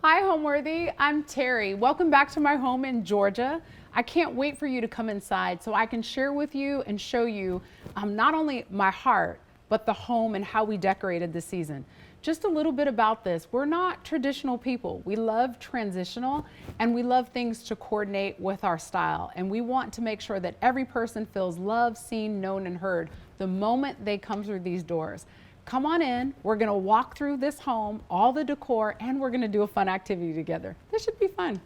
Hi, Homeworthy. I'm Terry. Welcome back to my home in Georgia. I can't wait for you to come inside so I can share with you and show you not only my heart, but the home and how we decorated this season. Just a little bit about this. We're not traditional people. We love transitional and we love things to coordinate with our style. And we want to make sure that every person feels loved, seen, known, and heard the moment they come through these doors. Come on in, we're gonna walk through this home, all the decor, and we're gonna do a fun activity together. This should be fun.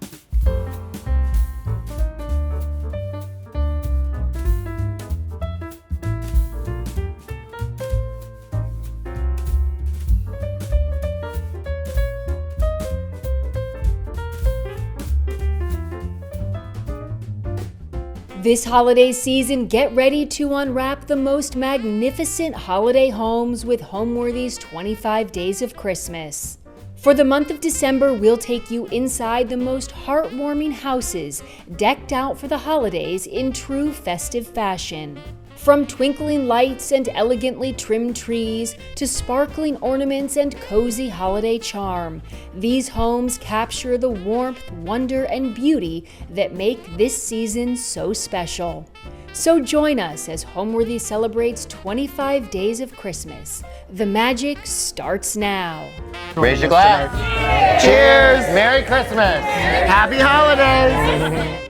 This holiday season, get ready to unwrap the most magnificent holiday homes with Homeworthy's 25 Days of Christmas. For the month of December, we'll take you inside the most heartwarming houses, decked out for the holidays in true festive fashion. From twinkling lights and elegantly trimmed trees to sparkling ornaments and cozy holiday charm, these homes capture the warmth, wonder, and beauty that make this season so special. So join us as Homeworthy celebrates 25 Days of Christmas. The magic starts now. Raise your glass. Cheers! Merry Christmas! Happy holidays!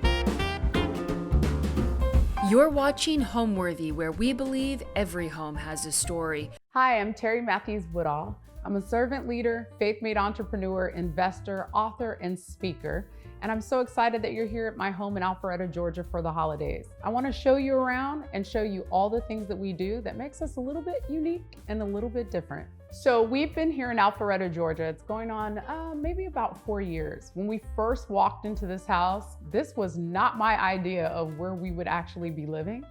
You're watching Homeworthy, where we believe every home has a story. Hi, I'm Terri Woodall. I'm a servant leader, faith-made entrepreneur, investor, author, and speaker. And I'm so excited that you're here at my home in Alpharetta, Georgia for the holidays. I want to show you around and show you all the things that we do that makes us a little bit unique and a little bit different. So we've been here in Alpharetta, Georgia. It's going on maybe about 4 years. When we first walked into this house, this was not my idea of where we would actually be living.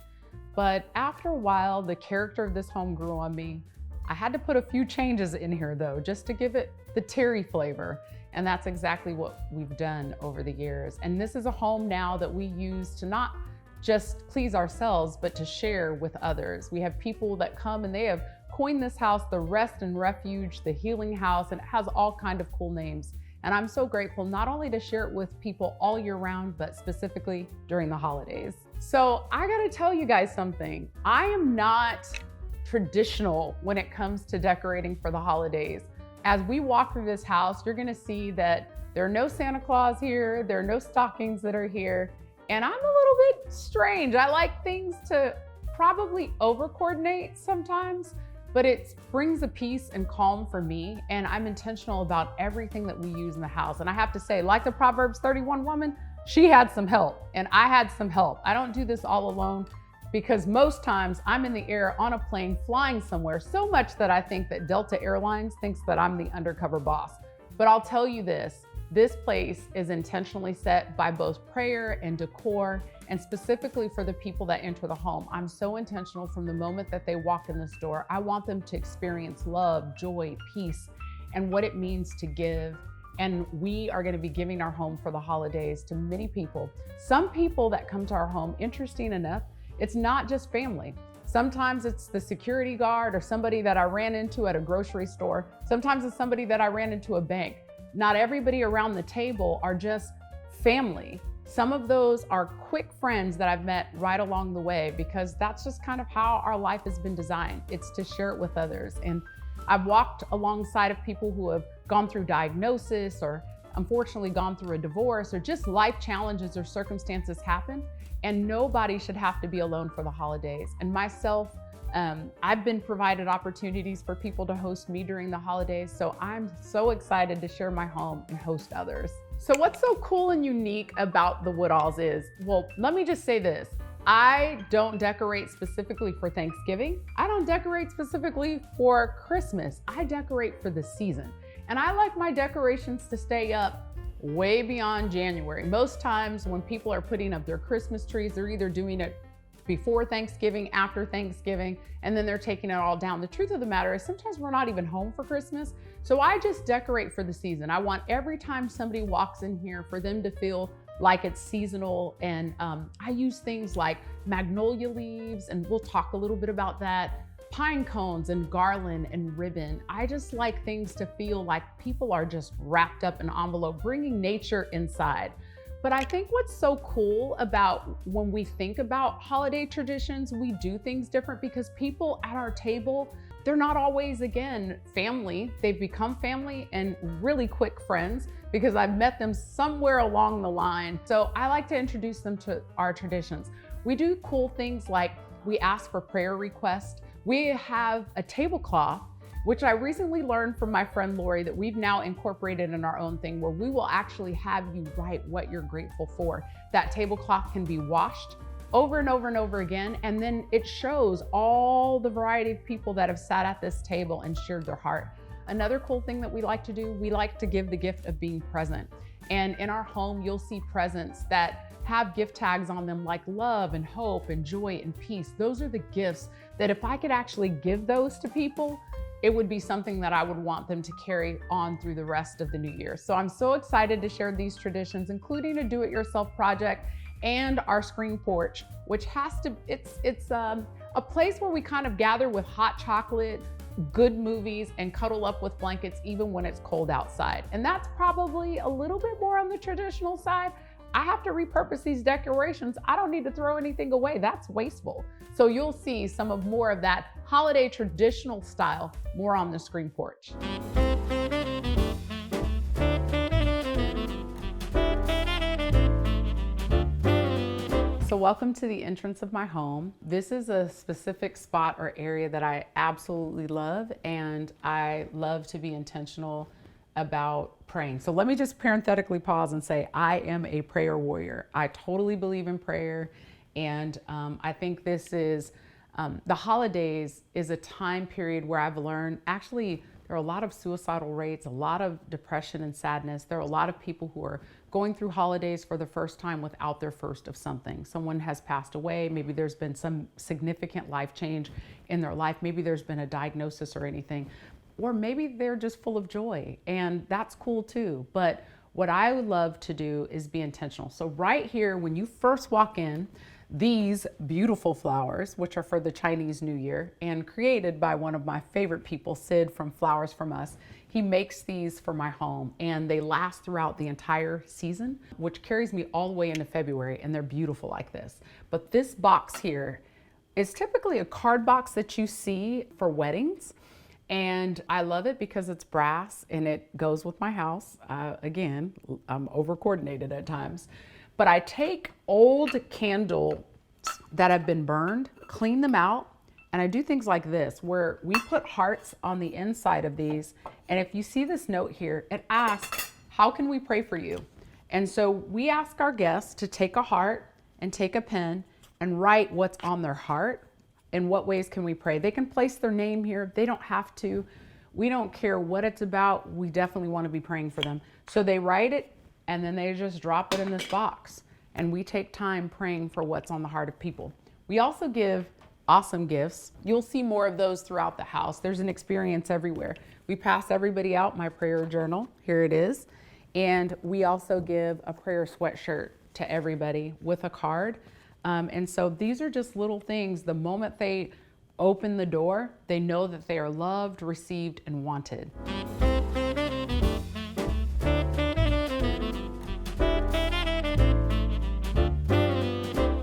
But after a while, the character of this home grew on me. I had to put a few changes in here though, just to give it the Terri flavor. And that's exactly what we've done over the years. And this is a home now that we use to not just please ourselves, but to share with others. We have people that come and they have coined this house the Rest and Refuge, the Healing House, and it has all kinds of cool names. And I'm so grateful not only to share it with people all year round, but specifically during the holidays. So I gotta tell you guys something. I am not traditional when it comes to decorating for the holidays. As we walk through this house, you're gonna see that there are no Santa Claus here, there are no stockings that are here, and I'm a little bit strange. I like things to probably over-coordinate sometimes, but it brings a peace and calm for me, and I'm intentional about everything that we use in the house. And I have to say, like the Proverbs 31 woman, she had some help, and I had some help. I don't do this all alone, because most times I'm in the air on a plane flying somewhere, so much that I think that Delta Airlines thinks that I'm the undercover boss. But I'll tell you this place is intentionally set by both prayer and decor, and specifically for the people that enter the home. I'm so intentional from the moment that they walk in this door. I want them to experience love, joy, peace, and what it means to give. And we are gonna be giving our home for the holidays to many people. Some people that come to our home, interesting enough, it's not just family. Sometimes it's the security guard or somebody that I ran into at a grocery store. Sometimes it's somebody that I ran into a bank. Not everybody around the table are just family. Some of those are quick friends that I've met right along the way, because that's just kind of how our life has been designed. It's to share it with others. And I've walked alongside of people who have gone through diagnosis or unfortunately gone through a divorce, or just life challenges or circumstances happen. And nobody should have to be alone for the holidays. And myself, I've been provided opportunities for people to host me during the holidays. So I'm so excited to share my home and host others. So what's so cool and unique about the Woodalls is, well, let me just say this. I don't decorate specifically for Thanksgiving. I don't decorate specifically for Christmas. I decorate for the season. And I like my decorations to stay up way beyond January. Most times when people are putting up their Christmas trees, they're either doing it before Thanksgiving, after Thanksgiving, and then they're taking it all down. The truth of the matter is sometimes we're not even home for Christmas. So I just decorate for the season. I want every time somebody walks in here for them to feel like it's seasonal. And I use things like magnolia leaves, and we'll talk a little bit about that. pine cones and garland and ribbon. I just like things to feel like people are just wrapped up in envelope, bringing nature inside. But I think what's so cool about when we think about holiday traditions, we do things different because people at our table, they're not always, again, family. They've become family and really quick friends because I've met them somewhere along the line. So I like to introduce them to our traditions. We do cool things like we ask for prayer requests. We have a tablecloth, which I recently learned from my friend Lori that we've now incorporated in our own thing where we will actually have you write what you're grateful for. That tablecloth can be washed over and over and over again, and then it shows all the variety of people that have sat at this table and shared their heart. Another cool thing that we like to do, we like to give the gift of being present. And in our home, you'll see presents that have gift tags on them like love and hope and joy and peace. Those are the gifts that if I could actually give those to people, it would be something that I would want them to carry on through the rest of the new year. So I'm so excited to share these traditions, including a do-it-yourself project and our screen porch, which has to, it's a place where we kind of gather with hot chocolate, good movies, and cuddle up with blankets even when it's cold outside. And that's probably a little bit more on the traditional side. I have to repurpose these decorations. I don't need to throw anything away. That's wasteful. So you'll see some of more of that holiday traditional style more on the screen porch. So welcome to the entrance of my home. This is a specific spot or area that I absolutely love, and I love to be intentional about praying. So let me just parenthetically pause and say, I am a prayer warrior. I totally believe in prayer. And I think this is, the holidays is a time period where I've learned, actually, there are a lot of suicidal rates, a lot of depression and sadness. There are a lot of people who are going through holidays for the first time without their first of something. Someone has passed away. Maybe there's been some significant life change in their life. Maybe there's been a diagnosis or anything. Or maybe they're just full of joy, and that's cool too. But what I would love to do is be intentional. So right here, when you first walk in, these beautiful flowers, which are for the Chinese New Year and created by one of my favorite people, Sid from Flowers From Us. He makes these for my home and they last throughout the entire season, which carries me all the way into February, and they're beautiful like this. But this box here is typically a card box that you see for weddings. And I love it because it's brass and it goes with my house. Again, I'm over coordinated at times. But I take old candles that have been burned, clean them out, and I do things like this, where we put hearts on the inside of these. And if you see this note here, it asks, how can we pray for you? And so we ask our guests to take a heart and take a pen and write what's on their heart. In what ways can we pray? They can place their name here. They don't have to. We don't care what it's about. We definitely want to be praying for them. So they write it and then they just drop it in this box. And we take time praying for what's on the heart of people. We also give awesome gifts. You'll see more of those throughout the house. There's an experience everywhere. We pass everybody out my prayer journal. Here it is. And we also give a prayer sweatshirt to everybody with a card. And so these are just little things. The moment they open the door, they know that they are loved, received, and wanted.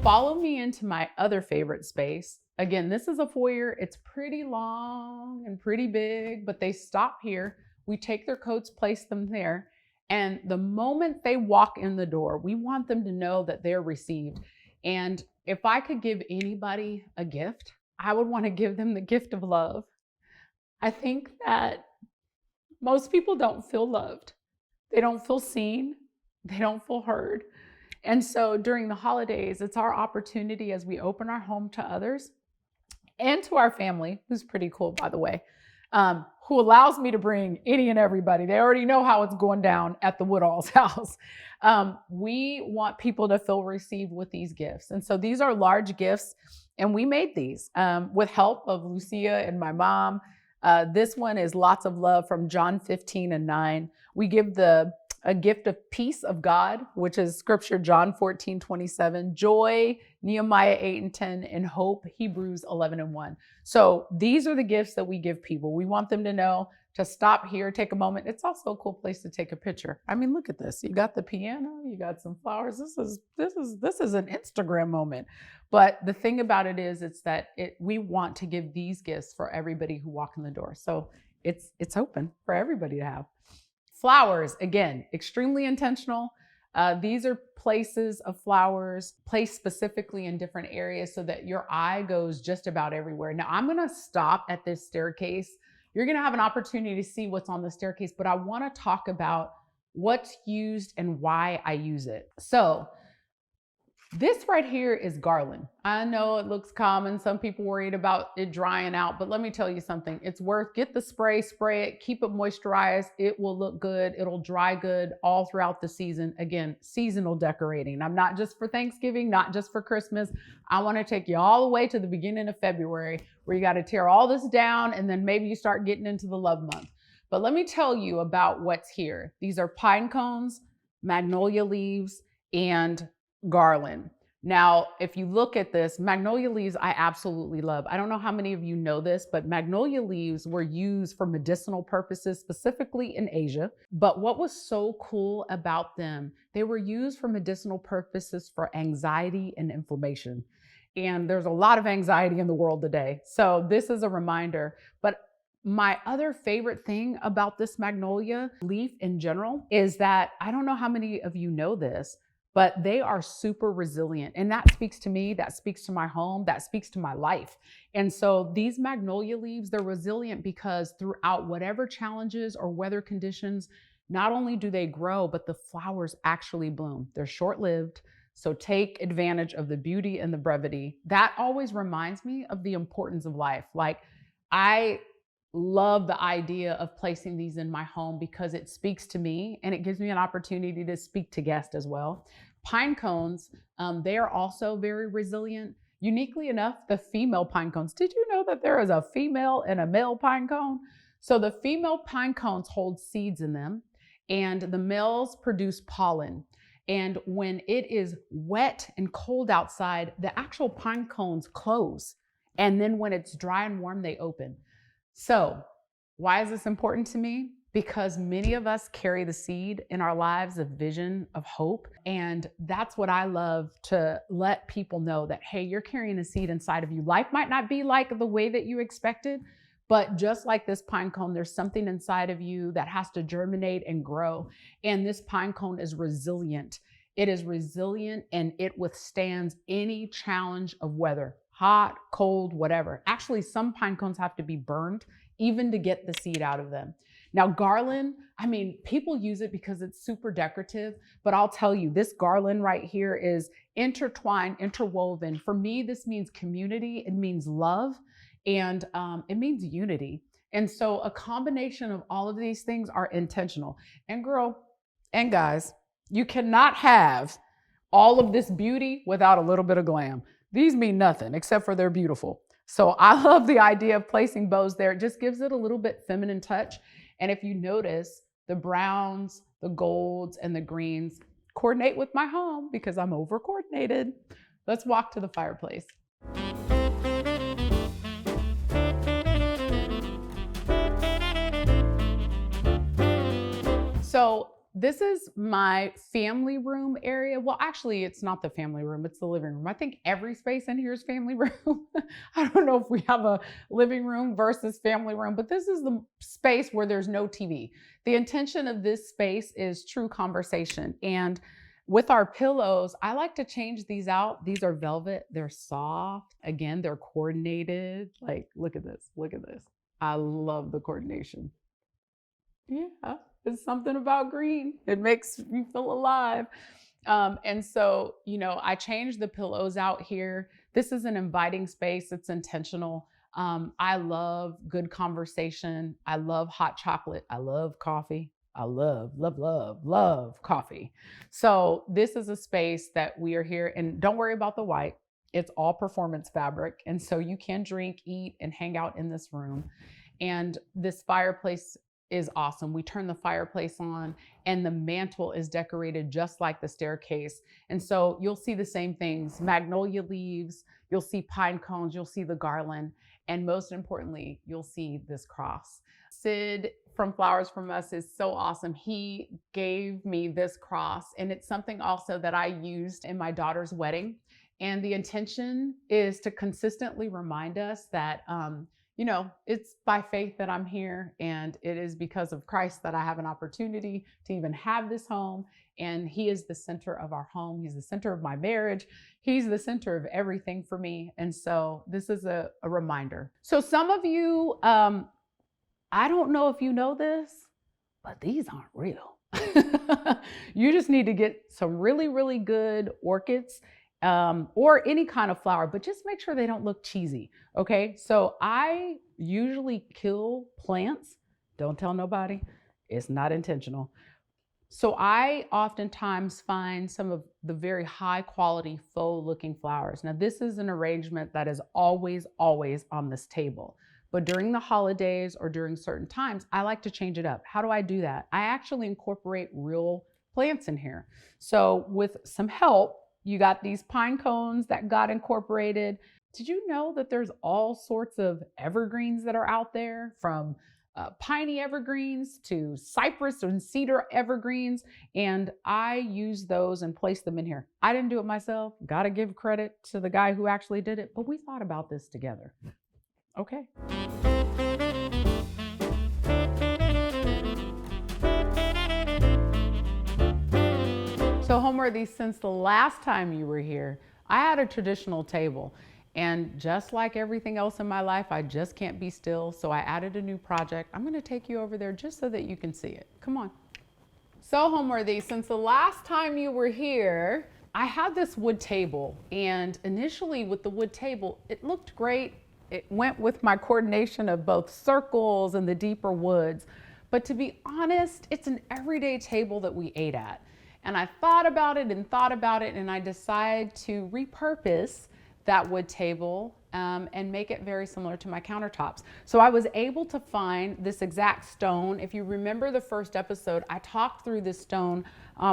Follow me into my other favorite space. Again, this is a foyer. It's pretty long and pretty big, but they stop here. We take their coats, place them there. And the moment they walk in the door, we want them to know that they're received. And if I could give anybody a gift, I would want to give them the gift of love. I think that most people don't feel loved. They don't feel seen. They don't feel heard. And so during the holidays, it's our opportunity as we open our home to others and to our family, who's pretty cool, by the way, who allows me to bring any and everybody. They already know how it's going down at the Woodall's house. We want people to feel received with these gifts. And so these are large gifts, and we made these with help of Lucia and my mom. This one is lots of love from John 15:9. We give the a gift of peace of God, which is scripture, John 14:27, joy, Nehemiah 8:10, and hope, Hebrews 11:1. So these are the gifts that we give people. We want them to know to stop here, take a moment. It's also a cool place to take a picture. I mean, look at this. You got the piano, you got some flowers. This is an Instagram moment. But the thing about it is, it's that we want to give these gifts for everybody who walk in the door. So it's open for everybody to have. Flowers, again, extremely intentional. These are places of flowers placed specifically in different areas so that your eye goes just about everywhere. Now, I'm going to stop at this staircase. You're going to have an opportunity to see what's on the staircase, but I want to talk about what's used and why I use it. So this right here is garland. I know it looks common. Some people worried about it drying out, but let me tell you something. It's get the spray it, keep it moisturized. It will look good. It'll dry good all throughout the season. Again, seasonal decorating. I'm not just for Thanksgiving, not just for Christmas. I want to take you all the way to the beginning of February where you got to tear all this down and then maybe you start getting into the love month. But let me tell you about what's here. These are pine cones, magnolia leaves, and garland. Now, if you look at this, magnolia leaves, I absolutely love. I don't know how many of you know this, but magnolia leaves were used for medicinal purposes, specifically in Asia. But what was so cool about them, they were used for medicinal purposes for anxiety and inflammation. And there's a lot of anxiety in the world today. So this is a reminder. But my other favorite thing about this magnolia leaf in general is that, I don't know how many of you know this, but they are super resilient. And that speaks to me, that speaks to my home, that speaks to my life. And so these magnolia leaves, they're resilient because throughout whatever challenges or weather conditions, not only do they grow, but the flowers actually bloom. They're short-lived. So take advantage of the beauty and the brevity. That always reminds me of the importance of life. Like, I love the idea of placing these in my home because it speaks to me and it gives me an opportunity to speak to guests as well. Pine cones, they are also very resilient. Uniquely enough, the female pine cones. Did you know that there is a female and a male pine cone? So the female pine cones hold seeds in them and the males produce pollen. And when it is wet and cold outside, the actual pine cones close. And then when it's dry and warm, they open. So why is this important to me? Because many of us carry the seed in our lives of vision, of hope. And that's what I love to let people know that, hey, you're carrying a seed inside of you. Life might not be like the way that you expected, but just like this pine cone, there's something inside of you that has to germinate and grow. And this pine cone is resilient. It is resilient and it withstands any challenge of weather. Hot, cold, whatever. Actually, some pine cones have to be burned even to get the seed out of them. Now, garland, I mean, people use it because it's super decorative, but I'll tell you, this garland right here is intertwined, interwoven. For me, this means community, it means love, and it means unity. And so a combination of all of these things are intentional. And girl, and guys, you cannot have all of this beauty without a little bit of glam. These mean nothing except for they're beautiful. So I love the idea of placing bows there. It just gives it a little bit feminine touch. And if you notice, the browns, the golds, and the greens coordinate with my home because I'm over coordinated. Let's walk to the fireplace. So this is my family room area. Well, actually, it's not the family room, it's the living room. I think every space in here is family room. I don't know if we have a living room versus family room, but this is the space where there's no TV. The intention of this space is true conversation. And with our pillows, I like to change these out. These are velvet, they're soft. Again, they're coordinated. Like, look at this, look at this. I love the coordination. Yeah. It's something about green. It makes you feel alive. And so, you know, I changed the pillows out here. This is an inviting space. It's intentional. I love good conversation. I love hot chocolate. I love coffee. I love coffee. So this is a space that we are here, and don't worry about the white. It's all performance fabric. And so you can drink, eat, and hang out in this room. And this fireplace is awesome. We turn the fireplace on and the mantle is decorated just like the staircase. And so you'll see the same things, magnolia leaves, you'll see pine cones, you'll see the garland, and most importantly, you'll see this cross. Sid from Flowers From Us is so awesome. He gave me this cross, and it's something also that I used in my daughter's wedding. And the intention is to consistently remind us that, you know, it's by faith that I'm here, and it is because of Christ that I have an opportunity to even have this home. And he is the center of our home. He's the center of my marriage. He's the center of everything for me. And so this is a reminder. So some of you, I don't know if you know this, but these aren't real. You just need to get some really, really good orchids or any kind of flower, but just make sure they don't look cheesy. Okay. So I usually kill plants. Don't tell nobody. It's not intentional. So I oftentimes find some of the very high quality faux looking flowers. Now this is an arrangement that is always, always on this table. But during the holidays or during certain times, I like to change it up. How do I do that? I actually incorporate real plants in here. So with some help, you got these pine cones that got incorporated. Did you know that there's all sorts of evergreens that are out there, from piney evergreens to cypress and cedar evergreens? And I use those and place them in here. I didn't do it myself. Got to give credit to the guy who actually did it, but we thought about this together. Okay. So Homeworthy, since the last time you were here, I had a traditional table, and just like everything else in my life, I just can't be still. So I added a new project. I'm going to take you over there just so that you can see it. Come on. So Homeworthy, since the last time you were here, I had this wood table, and initially with the wood table, it looked great. It went with my coordination of both circles and the deeper woods. But to be honest, it's an everyday table that we ate at. And I thought about it, and I decided to repurpose that wood table and make it very similar to my countertops. So I was able to find this exact stone. If you remember the first episode, I talked through this stone,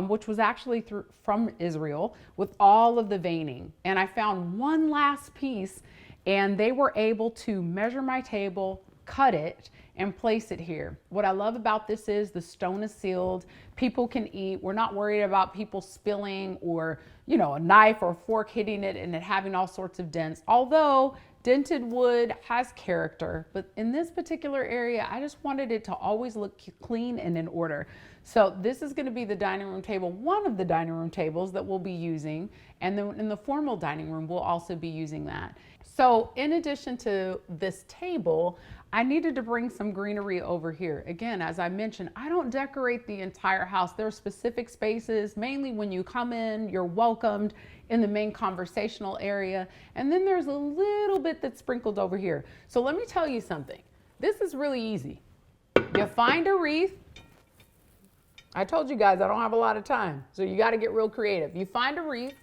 which was actually from Israel, with all of the veining. And I found one last piece, and they were able to measure my table, cut it, and place it here. What I love about this is the stone is sealed. People can eat. We're not worried about people spilling or, you know, a knife or fork hitting it and it having all sorts of dents. Although dented wood has character, but in this particular area, I just wanted it to always look clean and in order. So this is going to be the dining room table, one of the dining room tables that we'll be using. And then in the formal dining room, we'll also be using that. So in addition to this table, I needed to bring some greenery over here. Again, as I mentioned, I don't decorate the entire house. There are specific spaces, mainly when you come in, you're welcomed in the main conversational area. And then there's a little bit that's sprinkled over here. So let me tell you something. This is really easy. You find a wreath. I told you guys I don't have a lot of time, so you got to get real creative. You find a wreath,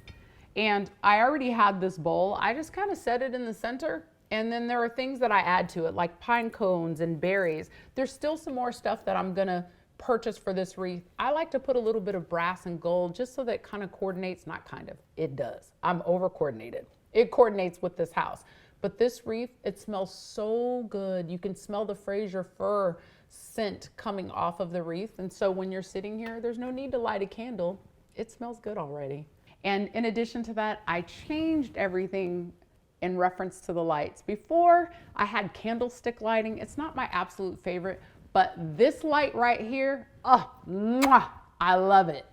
and I already had this bowl. I just kind of set it in the center. And then there are things that I add to it, like pine cones and berries. There's still some more stuff that I'm gonna purchase for this wreath. I like to put a little bit of brass and gold just so that it kind of coordinates, not kind of, it does. I'm over coordinated. It coordinates with this house. But this wreath, it smells so good. You can smell the Fraser fir scent coming off of the wreath. And so when you're sitting here, there's no need to light a candle. It smells good already. And in addition to that, I changed everything in reference to the lights. Before, I had candlestick lighting. It's not my absolute favorite, but this light right here, oh, mwah, I love it.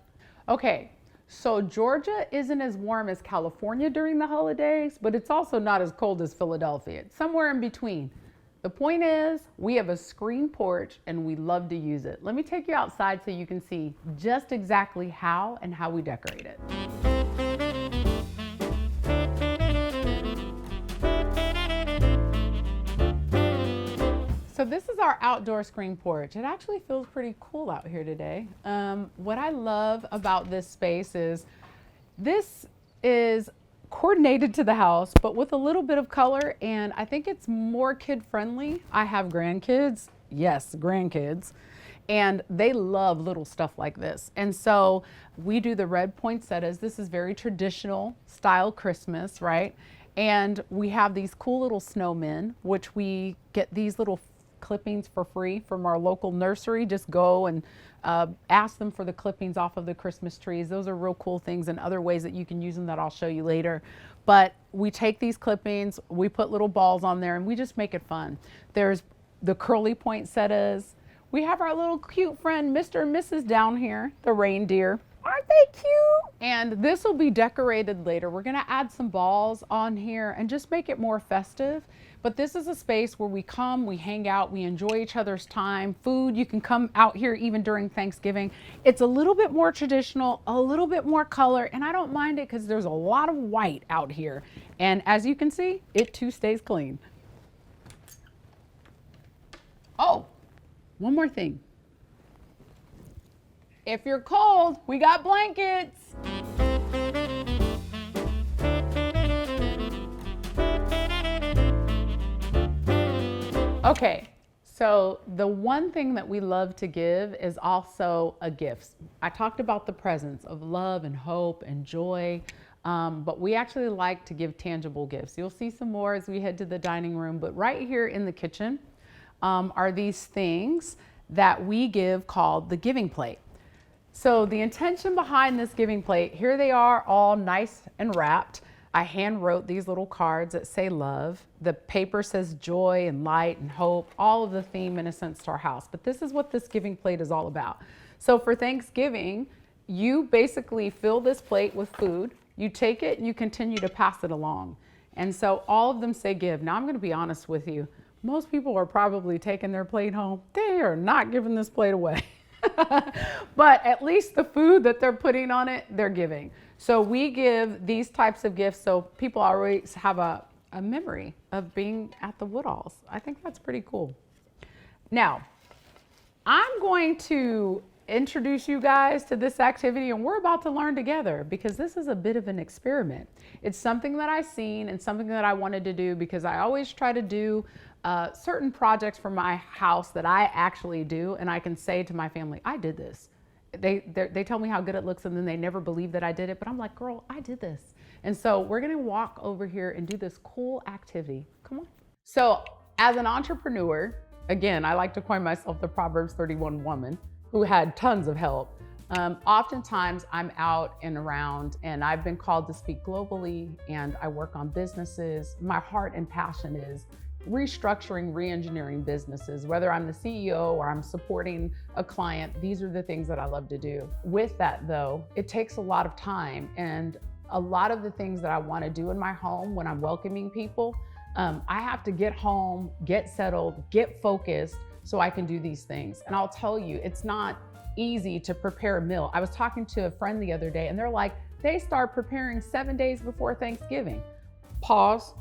Okay, so Georgia isn't as warm as California during the holidays, but it's also not as cold as Philadelphia. It's somewhere in between. The point is, we have a screen porch and we love to use it. Let me take you outside so you can see just exactly how we decorate it. So this is our outdoor screen porch. It actually feels pretty cool out here today. What I love about this space is this is coordinated to the house, but with a little bit of color, and I think it's more kid friendly. I have grandkids. yes, grandkids. And they love little stuff like this. And so we do the red poinsettias. This is very traditional style Christmas, right? And we have these cool little snowmen, which we get these little clippings for free from our local nursery. Just go and ask them for the clippings off of the Christmas trees. Those are real cool things, and other ways that you can use them that I'll show you later. But we take these clippings, we put little balls on there, and we just make it fun. There's the curly poinsettias. We have our little cute friend, Mr. and Mrs. down here, the reindeer. Aren't they cute? And this will be decorated later. We're gonna add some balls on here and just make it more festive. But this is a space where we come, we hang out, we enjoy each other's time. Food, you can come out here even during Thanksgiving. It's a little bit more traditional, a little bit more color, and I don't mind it because there's a lot of white out here. And as you can see, it too stays clean. Oh, one more thing. If you're cold, we got blankets. Okay, so the one thing that we love to give is also a gift. I talked about the presents of love and hope and joy, but we actually like to give tangible gifts. You'll see some more as we head to the dining room, but right here in the kitchen are these things that we give called the giving plate. So the intention behind this giving plate, here they are all nice and wrapped. I hand wrote these little cards that say love. The paper says joy and light and hope, all of the theme in a sense to our house. But this is what this giving plate is all about. So for Thanksgiving, you basically fill this plate with food, you take it and you continue to pass it along. And so all of them say give. Now I'm gonna be honest with you. Most people are probably taking their plate home. They are not giving this plate away. But at least the food that they're putting on it, they're giving. So we give these types of gifts so people always have a memory of being at the Woodalls. I think that's pretty cool. Now, I'm going to introduce you guys to this activity, and we're about to learn together because this is a bit of an experiment. It's something that I've seen and something that I wanted to do because I always try to do certain projects for my house that I actually do, and I can say to my family, I did this. They tell me how good it looks, and then they never believe that I did it, but I'm like, girl, I did this. And so we're gonna walk over here and do this cool activity. Come on. So as an entrepreneur, again, I like to coin myself the Proverbs 31 woman who had tons of help. Oftentimes I'm out and around, and I've been called to speak globally, and I work on businesses. My heart and passion is restructuring, re-engineering businesses. Whether I'm the CEO or I'm supporting a client, these are the things that I love to do. With that though, it takes a lot of time, and a lot of the things that I want to do in my home when I'm welcoming people, I have to get home, get settled, get focused so I can do these things. And I'll tell you, it's not easy to prepare a meal. I was talking to a friend the other day and they're like, they start preparing 7 days before Thanksgiving. Pause.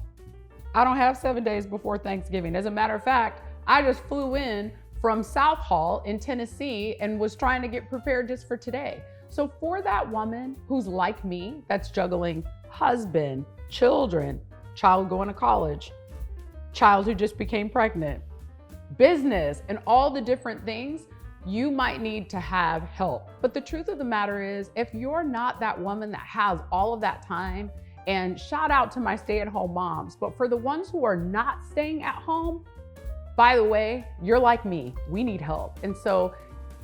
I don't have 7 days before Thanksgiving. As a matter of fact, I just flew in from South Hall in Tennessee and was trying to get prepared just for today. So for that woman who's like me, that's juggling husband, children, child going to college, child who just became pregnant, business, and all the different things, you might need to have help. But the truth of the matter is, if you're not that woman that has all of that time, and shout out to my stay-at-home moms, but for the ones who are not staying at home, by the way, you're like me, we need help. And so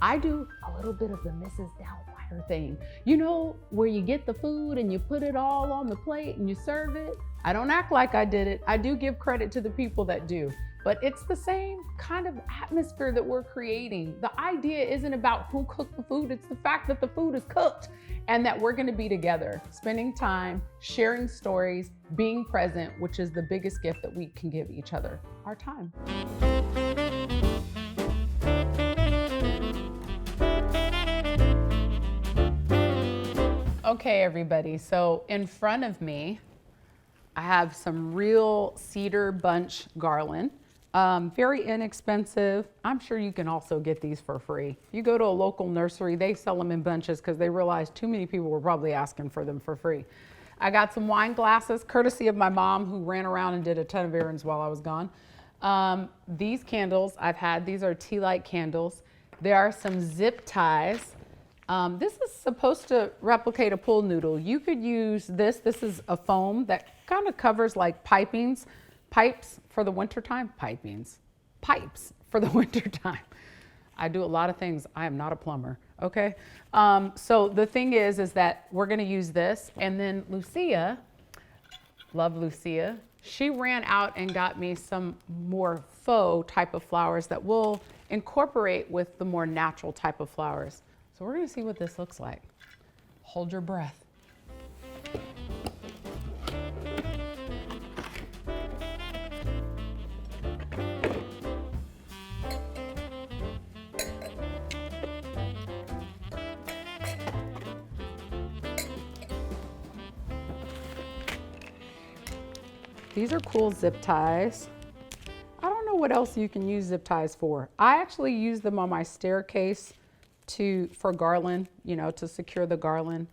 I do a little bit of the Mrs. Doubtfire thing. You know, where you get the food and you put it all on the plate and you serve it. I don't act like I did it. I do give credit to the people that do, but it's the same kind of atmosphere that we're creating. The idea isn't about who cooked the food, it's the fact that the food is cooked and that we're gonna be together, spending time, sharing stories, being present, which is the biggest gift that we can give each other, our time. Okay, everybody, so in front of me, I have some real cedar bunch garland. Very inexpensive. I'm sure you can also get these for free. You go to a local nursery, they sell them in bunches because they realized too many people were probably asking for them for free. I got some wine glasses, courtesy of my mom who ran around and did a ton of errands while I was gone. These candles I've had, these are tea light candles. There are some zip ties. This is supposed to replicate a pool noodle. You could use this. This is a foam that kind of covers like pipes for the wintertime. Pipes for the wintertime. I do a lot of things. I am not a plumber, okay? So the thing is that we're gonna use this, and then Lucia, love Lucia, she ran out and got me some more faux type of flowers that we'll incorporate with the more natural type of flowers. So we're gonna see what this looks like. Hold your breath. These are cool zip ties. I don't know what else you can use zip ties for. I actually use them on my staircase for garland, you know, to secure the garland.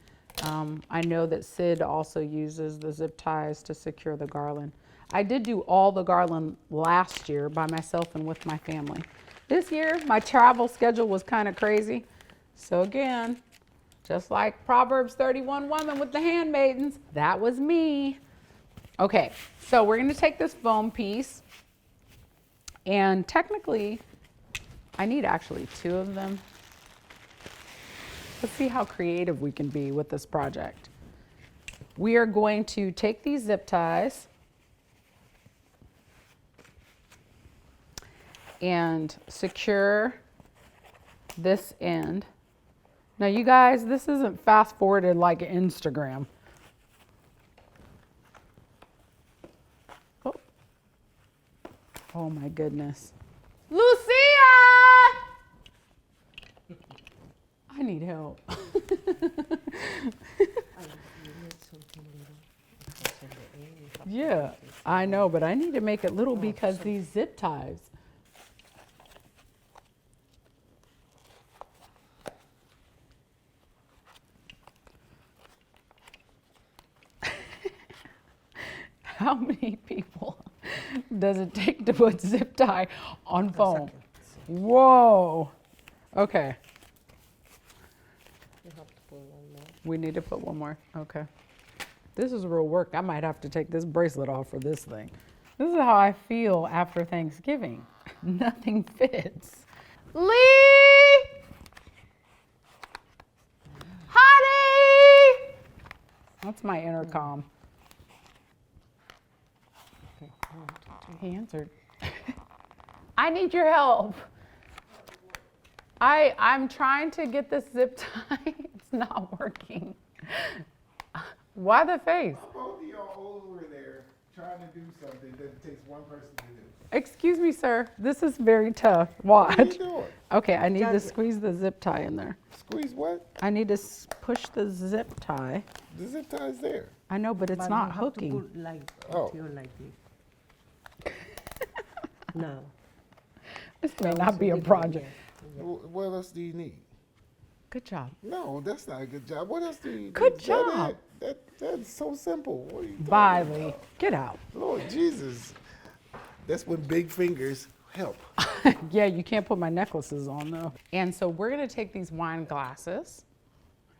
I know that Sid also uses the zip ties to secure the garland. I did do all the garland last year by myself and with my family. This year, my travel schedule was kind of crazy. So again, just like Proverbs 31 woman with the handmaidens, that was me. Okay, so we're gonna take this foam piece, and technically, I need actually 2 of them. Let's see how creative we can be with this project. We are going to take these zip ties and secure this end. Now you guys, this isn't fast forwarded like Instagram. Oh my goodness. Lucia! I need help. Yeah, I know, but I need to make it little because these zip ties. How many people does it take to put zip tie on foam? Whoa. Okay. We need to put one more. Okay. This is real work. I might have to take this bracelet off for this thing. This is how I feel after Thanksgiving. Nothing fits. Lee! Honey! That's my intercom. He answered. I need your help. I'm trying to get this zip tie. It's not working. Why the face? Both of y'all over there trying to do something that it takes one person to do. Excuse me, sir. This is very tough. Watch. What are you doing? Okay, I need to squeeze the zip tie in there. Squeeze what? I need to push the zip tie. The zip tie is there. I know, but it's not hooking. To put like, Oh. here like this. No. This may not be a project. What else do you need? Good job. No, that's not a good job. What else do you need? Good job. That's so simple. What are you Bye, talking Lee. Get out. about? Lord Jesus. That's when big fingers help. Yeah, you can't put my necklaces on though. And so we're gonna take these wine glasses,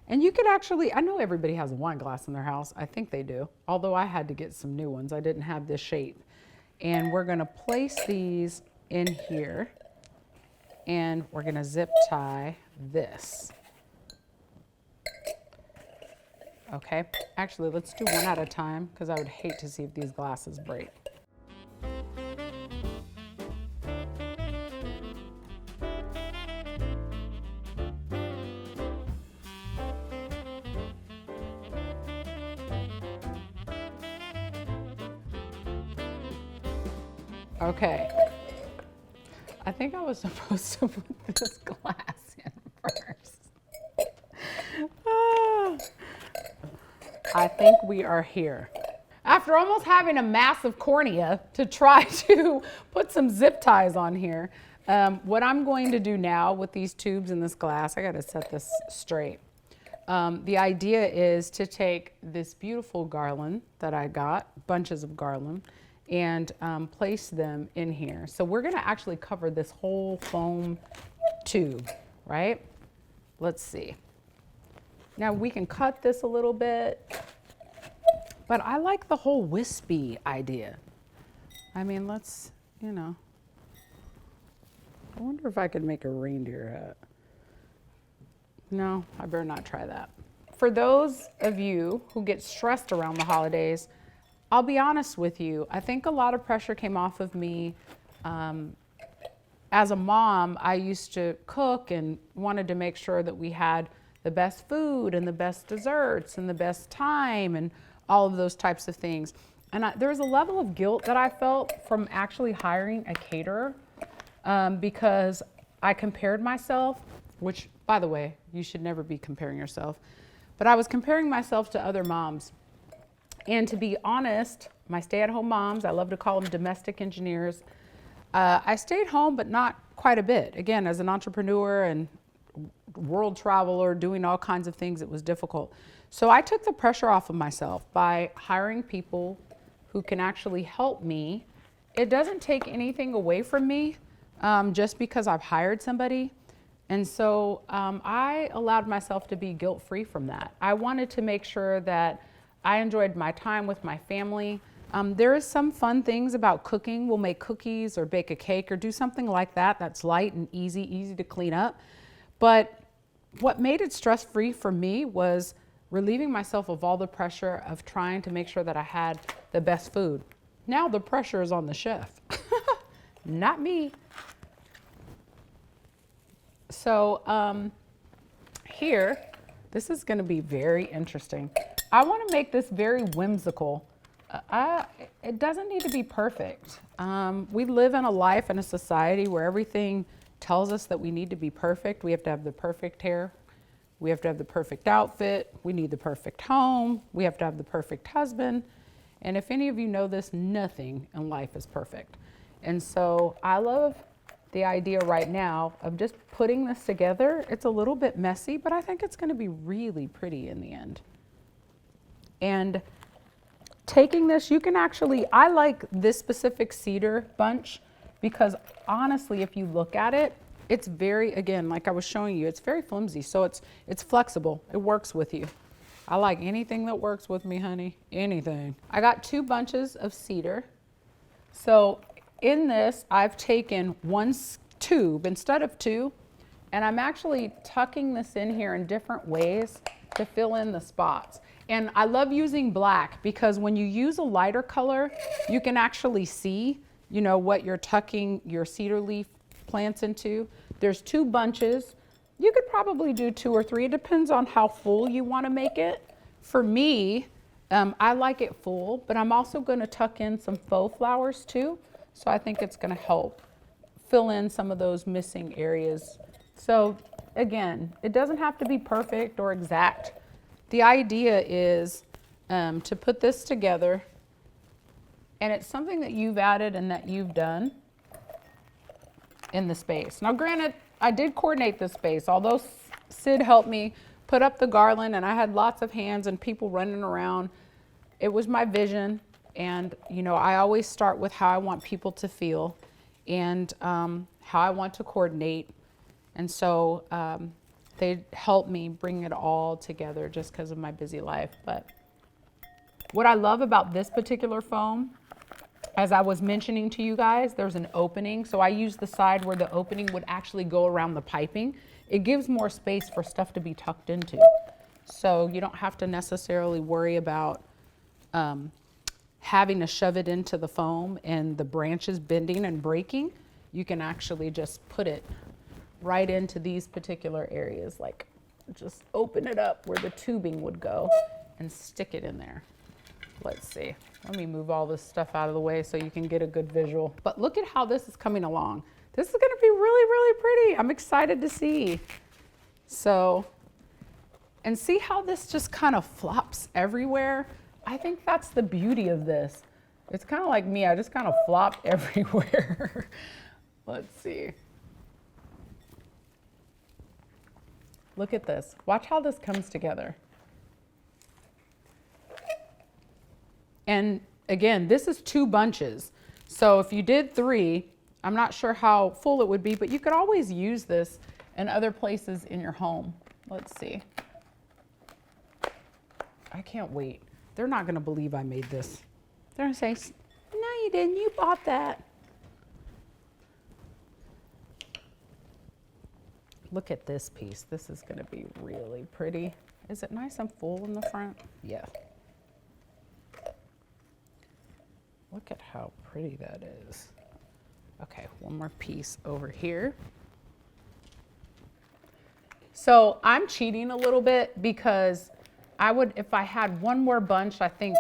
and you could actually, I know everybody has a wine glass in their house. I think they do. Although I had to get some new ones. I didn't have this shape. And we're gonna place these in here, and we're gonna zip tie this. Okay, actually let's do one at a time because I would hate to see if these glasses break. Okay, I think I was supposed to put this glass in first. I think we are here. After almost having a massive cornea to try to put some zip ties on here, what I'm going to do now with these tubes and this glass, I gotta set this straight. The idea is to take this beautiful garland that I got, bunches of garland, and place them in here. So we're gonna actually cover this whole foam tube, right? Let's see. Now we can cut this a little bit, but I like the whole wispy idea. I mean, let's, you know, I wonder if I could make a reindeer hat. No, I better not try that. For those of you who get stressed around the holidays, I'll be honest with you, I think a lot of pressure came off of me. As a mom, I used to cook and wanted to make sure that we had the best food and the best desserts and the best time and all of those types of things. And there was a level of guilt that I felt from actually hiring a caterer because I compared myself, which, by the way, you should never be comparing yourself. But I was comparing myself to other moms. And to be honest, my stay-at-home moms, I love to call them domestic engineers, I stayed home, but not quite a bit. Again, as an entrepreneur and world traveler, doing all kinds of things, it was difficult. So I took the pressure off of myself by hiring people who can actually help me. It doesn't take anything away from me just because I've hired somebody. And so I allowed myself to be guilt-free from that. I wanted to make sure that I enjoyed my time with my family. There is some fun things about cooking. We'll make cookies or bake a cake or do something like that that's light and easy to clean up. But what made it stress-free for me was relieving myself of all the pressure of trying to make sure that I had the best food. Now the pressure is on the chef, not me. So here, this is going to be very interesting. I want to make this very whimsical. It doesn't need to be perfect. We live in a life and a society where everything tells us that we need to be perfect. We have to have the perfect hair. We have to have the perfect outfit. We need the perfect home. We have to have the perfect husband. And if any of you know this, nothing in life is perfect. And so I love the idea right now of just putting this together. It's a little bit messy, but I think it's going to be really pretty in the end. And taking this, you can actually, I like this specific cedar bunch because honestly, if you look at it, it's very, again, like I was showing you, it's very flimsy. So it's flexible. It works with you. I like anything that works with me, honey, anything. I got 2 bunches of cedar. So in this, I've taken 1 tube instead of 2, and I'm actually tucking this in here in different ways to fill in the spots. And I love using black because when you use a lighter color, you can actually see, you know, what you're tucking your cedar leaf plants into. There's 2 bunches. You could probably do 2 or 3. It depends on how full you want to make it. For me, I like it full, but I'm also going to tuck in some faux flowers too. So I think it's going to help fill in some of those missing areas. So again, it doesn't have to be perfect or exact. The idea is to put this together, and it's something that you've added and that you've done in the space. Now granted, I did coordinate this space. Although Sid helped me put up the garland and I had lots of hands and people running around, it was my vision. And you know, I always start with how I want people to feel and how I want to coordinate. And so they helped me bring it all together just because of my busy life. But what I love about this particular foam, as I was mentioning to you guys, there's an opening. So I use the side where the opening would actually go around the piping. It gives more space for stuff to be tucked into. So you don't have to necessarily worry about having to shove it into the foam and the branches bending and breaking. You can actually just put it right into these particular areas, like just open it up where the tubing would go and stick it in there. Let's see, let me move all this stuff out of the way so you can get a good visual. But look at how this is coming along. This is gonna be really, really pretty. I'm excited to see. So, and see how this just kind of flops everywhere? I think that's the beauty of this. It's kind of like me, I just kind of flopped everywhere. Let's see. Look at this. Watch how this comes together. And again, this is 2 bunches. So if you did 3, I'm not sure how full it would be, but you could always use this in other places in your home. Let's see. I can't wait. They're not gonna believe I made this. They're gonna say, no, you didn't, you bought that. Look at this piece. This is gonna be really pretty. Is it nice and full in the front? Yeah. Look at how pretty that is. Okay, one more piece over here. So I'm cheating a little bit because I would, if I had one more bunch, I think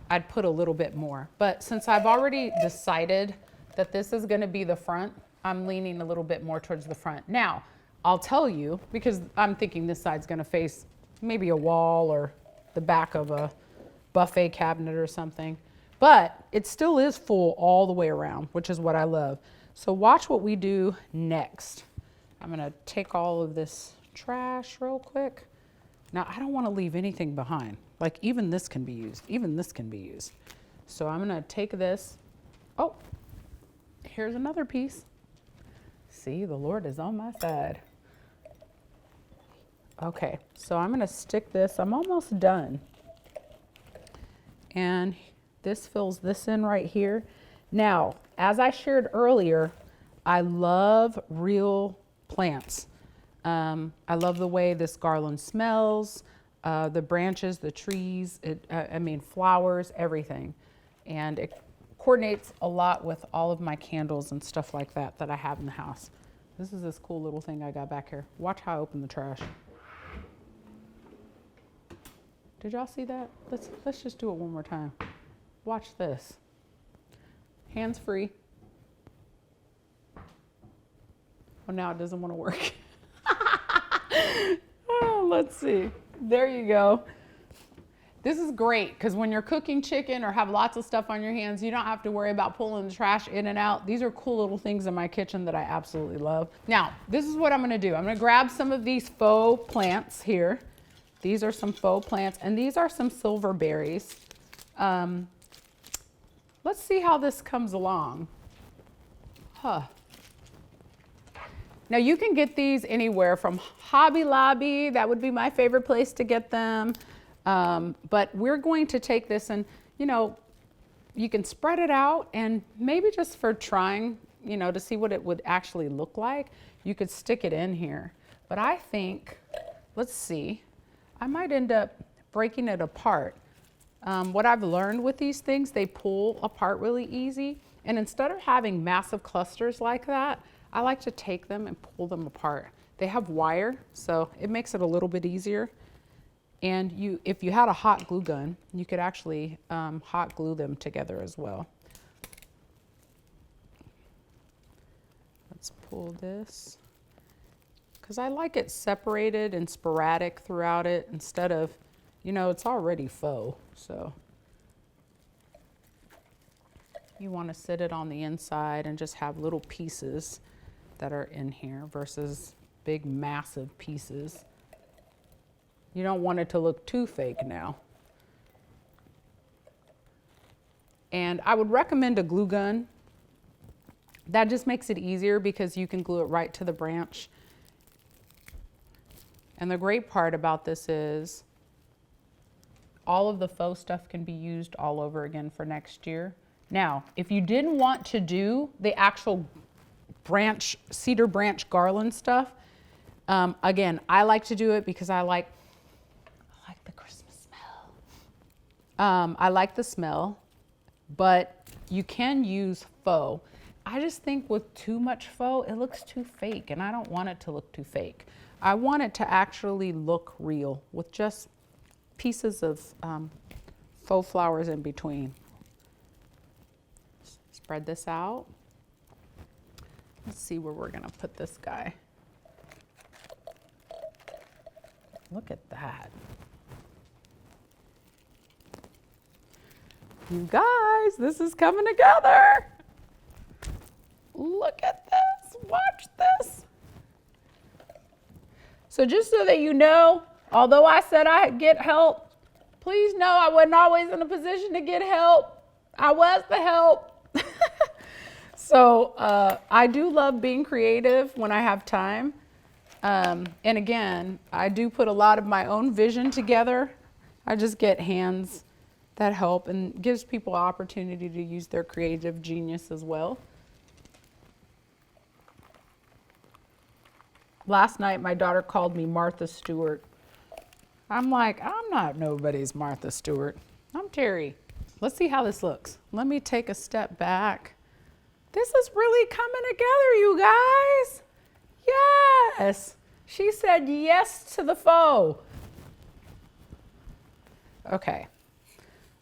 I'd put a little bit more. But since I've already decided that this is gonna be the front, I'm leaning a little bit more towards the front. Now, I'll tell you, because I'm thinking this side's gonna face maybe a wall or the back of a buffet cabinet or something, but it still is full all the way around, which is what I love. So watch what we do next. I'm gonna take all of this trash real quick. Now, I don't wanna leave anything behind. Like even this can be used, even this can be used. So I'm gonna take this, oh, here's another piece. See, the Lord is on my side. Okay, so I'm gonna stick this, I'm almost done. And this fills this in right here. Now, as I shared earlier, I love real plants. I love the way this garland smells, the branches, the trees, I mean flowers, everything. And it coordinates a lot with all of my candles and stuff like that that I have in the house. This is this cool little thing I got back here. Watch how I open the trash. Did y'all see that? Let's just do it one more time. Watch this. Hands free. Well, now it doesn't want to work. Oh, let's see. There you go. This is great because when you're cooking chicken or have lots of stuff on your hands, you don't have to worry about pulling the trash in and out. These are cool little things in my kitchen that I absolutely love. Now, this is what I'm going to do. I'm going to grab some of these faux plants here. These are some faux plants, and these are some silver berries. Let's see how this comes along. Huh. Now you can get these anywhere from Hobby Lobby. That would be my favorite place to get them. But we're going to take this and, you know, you can spread it out and maybe just for trying, you know, to see what it would actually look like, you could stick it in here. But I think, let's see, I might end up breaking it apart. What I've learned with these things, they pull apart really easy. And instead of having massive clusters like that, I like to take them and pull them apart. They have wire, so it makes it a little bit easier. And if you had a hot glue gun, you could actually hot glue them together as well. Let's pull this. Because I like it separated and sporadic throughout it instead of, you know, it's already faux, so. You want to sit it on the inside and just have little pieces that are in here versus big massive pieces. You don't want it to look too fake now. And I would recommend a glue gun. That just makes it easier because you can glue it right to the branch. And the great part about this is all of the faux stuff can be used all over again for next year. Now, if you didn't want to do the actual branch, cedar branch garland stuff, again, I like to do it because I like the Christmas smell. I like the smell, but you can use faux. I just think with too much faux, it looks too fake, and I don't want it to look too fake. I want it to actually look real with just pieces of faux flowers in between. Spread this out. Let's see where we're gonna put this guy. Look at that. You guys, this is coming together. Look at this, watch this. So just so that you know, although I said I'd get help, please know I wasn't always in a position to get help. I was the help. So I do love being creative when I have time. And again, I do put a lot of my own vision together. I just get hands that help and gives people opportunity to use their creative genius as well. Last night, my daughter called me Martha Stewart. I'm like, I'm not nobody's Martha Stewart. I'm Terri. Let's see how this looks. Let me take a step back. This is really coming together, you guys. Yes. She said yes to the faux. Okay.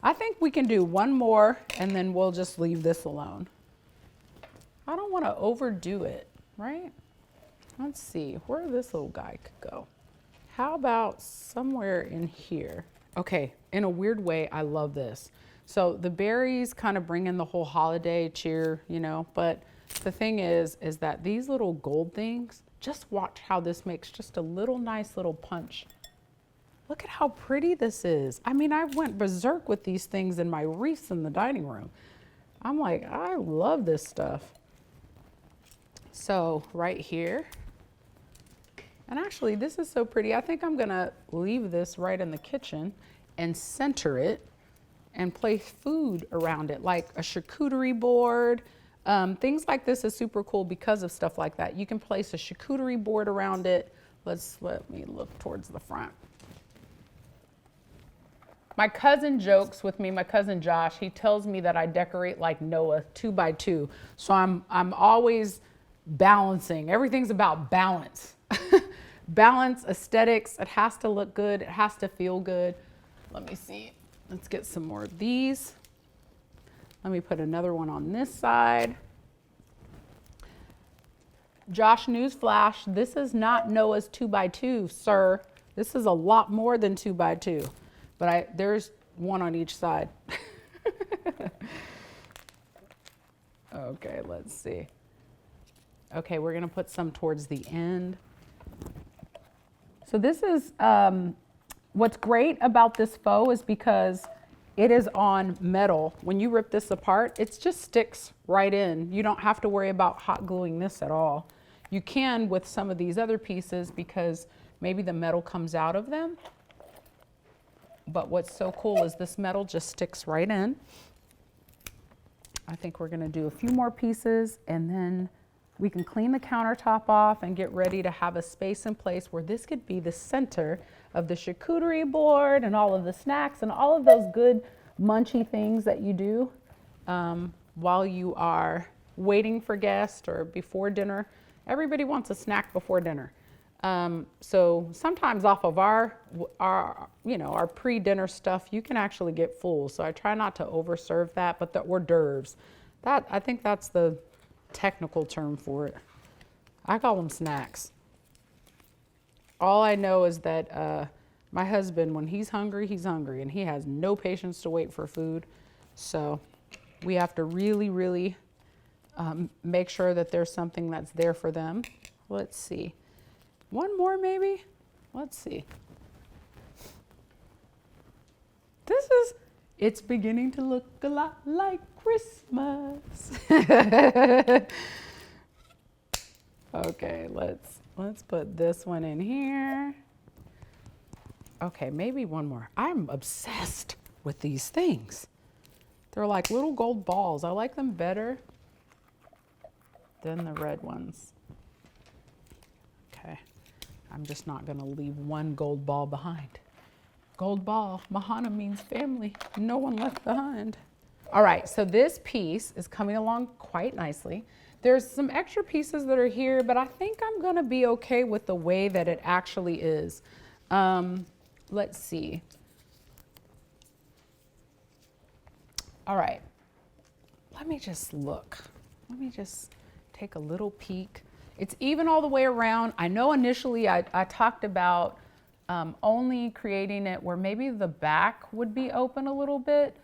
I think we can do one more and then we'll just leave this alone. I don't want to overdo it, right? Let's see where this little guy could go. How about somewhere in here? Okay, in a weird way, I love this. So the berries kind of bring in the whole holiday cheer, you know, but the thing is that these little gold things, just watch how this makes just a little nice little punch. Look at how pretty this is. I mean, I went berserk with these things in my wreaths in the dining room. I'm like, I love this stuff. So right here, and actually this is so pretty. I think I'm gonna leave this right in the kitchen and center it and place food around it, like a charcuterie board. Things like this is super cool because of stuff like that. You can place a charcuterie board around it. Let me look towards the front. My cousin jokes with me, my cousin Josh, he tells me that I decorate like Noah 2 by 2. So I'm always balancing. Everything's about balance. Balance, aesthetics, it has to look good, it has to feel good. Let me see, let's get some more of these. Let me put another one on this side. Josh, newsflash, this is not Noah's 2 by 2, sir. This is a lot more than 2 by 2, but there's one on each side. Okay, let's see. Okay, we're gonna put some towards the end. So this is, what's great about this faux is because it is on metal. When you rip this apart, it just sticks right in. You don't have to worry about hot gluing this at all. You can with some of these other pieces because maybe the metal comes out of them. But what's so cool is this metal just sticks right in. I think we're gonna do a few more pieces and then we can clean the countertop off and get ready to have a space in place where this could be the center of the charcuterie board and all of the snacks and all of those good munchy things that you do while you are waiting for guests or before dinner. Everybody wants a snack before dinner. So sometimes off of our pre-dinner stuff, you can actually get full. So I try not to overserve that, but the hors d'oeuvres, I think that's the technical term for it. I call them snacks. All I know is that my husband, when he's hungry, and he has no patience to wait for food. So we have to really, really make sure that there's something that's there for them. Let's see. One more maybe? Let's see. It's beginning to look a lot like Christmas. Okay, let's put this one in here. Okay, maybe one more. I'm obsessed with these things. They're like little gold balls. I like them better than the red ones. Okay, I'm just not gonna leave one gold ball behind. Gold ball, Mahana means family, no one left behind. All right, so this piece is coming along quite nicely. There's some extra pieces that are here, but I think I'm gonna be okay with the way that it actually is. Let's see. All right, let me just look. Let me just take a little peek. It's even all the way around. I know initially I talked about only creating it where maybe the back would be open a little bit,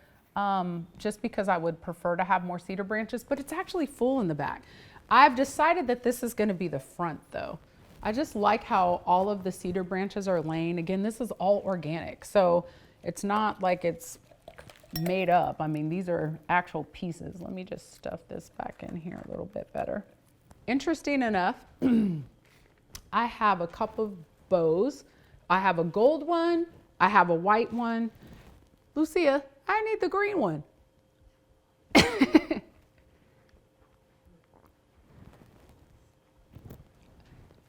just because I would prefer to have more cedar branches, but it's actually full in the back. I've decided that this is gonna be the front though. I just like how all of the cedar branches are laying. Again, this is all organic, so it's not like it's made up. I mean, these are actual pieces. Let me just stuff this back in here a little bit better. Interesting enough, I have a couple of bows. I have a gold one. I have a white one. Lucia, I need the green one.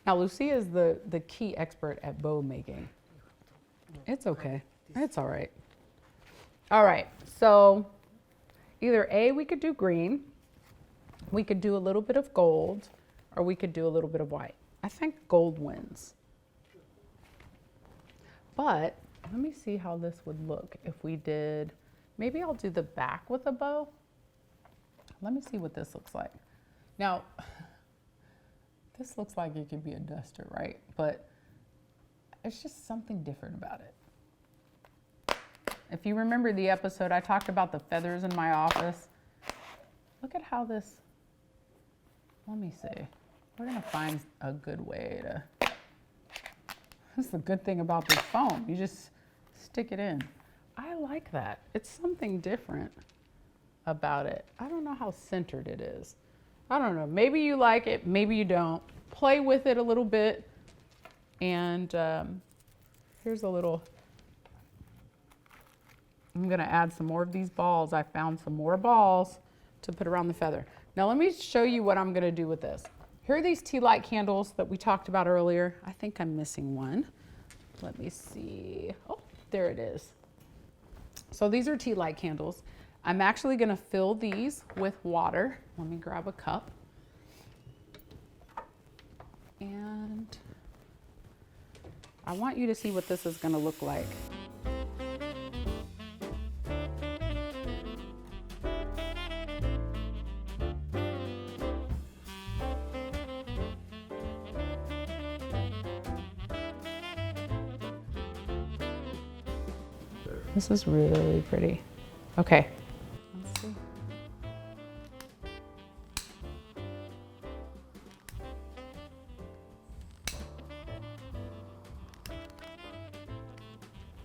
Now, Lucia is the key expert at bow making. It's okay. It's all right. All right, so either A, we could do green, we could do a little bit of gold, or we could do a little bit of white. I think gold wins. But let me see how this would look if we did, maybe I'll do the back with a bow. Let me see what this looks like. Now, this looks like it could be a duster, right? But it's just something different about it. If you remember the episode, I talked about the feathers in my office. Look at how this, let me see. We're gonna find a good way to, that's the good thing about this foam. You just stick it in. I like that. It's something different about it. I don't know how centered it is. I don't know, maybe you like it, maybe you don't. Play with it a little bit. And here's a little, I'm gonna add some more of these balls. I found some more balls to put around the feather. Now let me show you what I'm gonna do with this. Here are these tea light candles that we talked about earlier. I think I'm missing one. Let me see. Oh, there it is. So these are tea light candles. I'm actually gonna fill these with water. Let me grab a cup. And I want you to see what this is gonna look like. This is really pretty. Okay, let's see.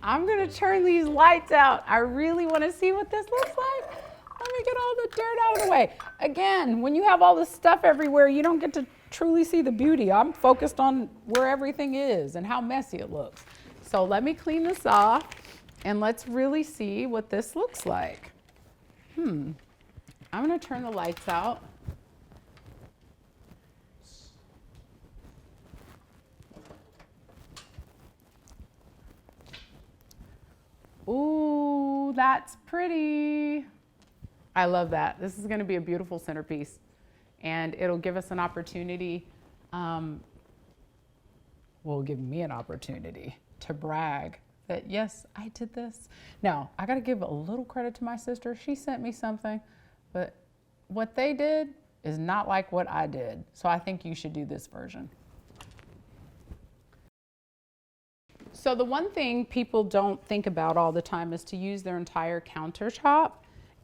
I'm gonna turn these lights out. I really wanna see what this looks like. Let me get all the dirt out of the way. Again, when you have all this stuff everywhere, you don't get to truly see the beauty. I'm focused on where everything is and how messy it looks. So let me clean this off. And let's really see what this looks like. I'm gonna turn the lights out. Ooh, that's pretty. I love that. This is gonna be a beautiful centerpiece. And it'll give us an opportunity, will give me an opportunity to brag that yes, I did this. Now, I gotta give a little credit to my sister. She sent me something, but what they did is not like what I did. So I think you should do this version. So the one thing people don't think about all the time is to use their entire countertop.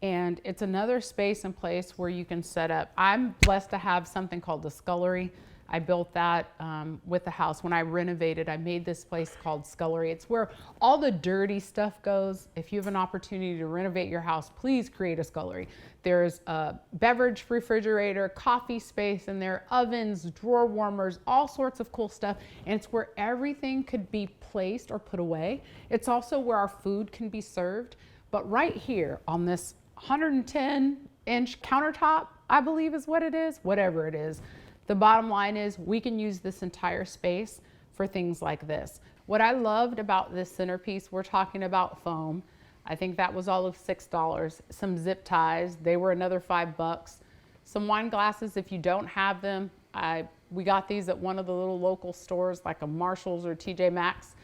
And it's another space and place where you can set up. I'm blessed to have something called the scullery. I built that with the house. When I renovated, I made this place called Scullery. It's where all the dirty stuff goes. If you have an opportunity to renovate your house, please create a scullery. There's a beverage refrigerator, coffee space in there, ovens, drawer warmers, all sorts of cool stuff. And it's where everything could be placed or put away. It's also where our food can be served. But right here on this 110-inch countertop, I believe is what it is, whatever it is. The bottom line is we can use this entire space for things like this. What I loved about this centerpiece, we're talking about foam. I think that was all of $6. Some zip ties, they were another $5. Some wine glasses, if you don't have them, we got these at one of the little local stores like a Marshall's or TJ Maxx.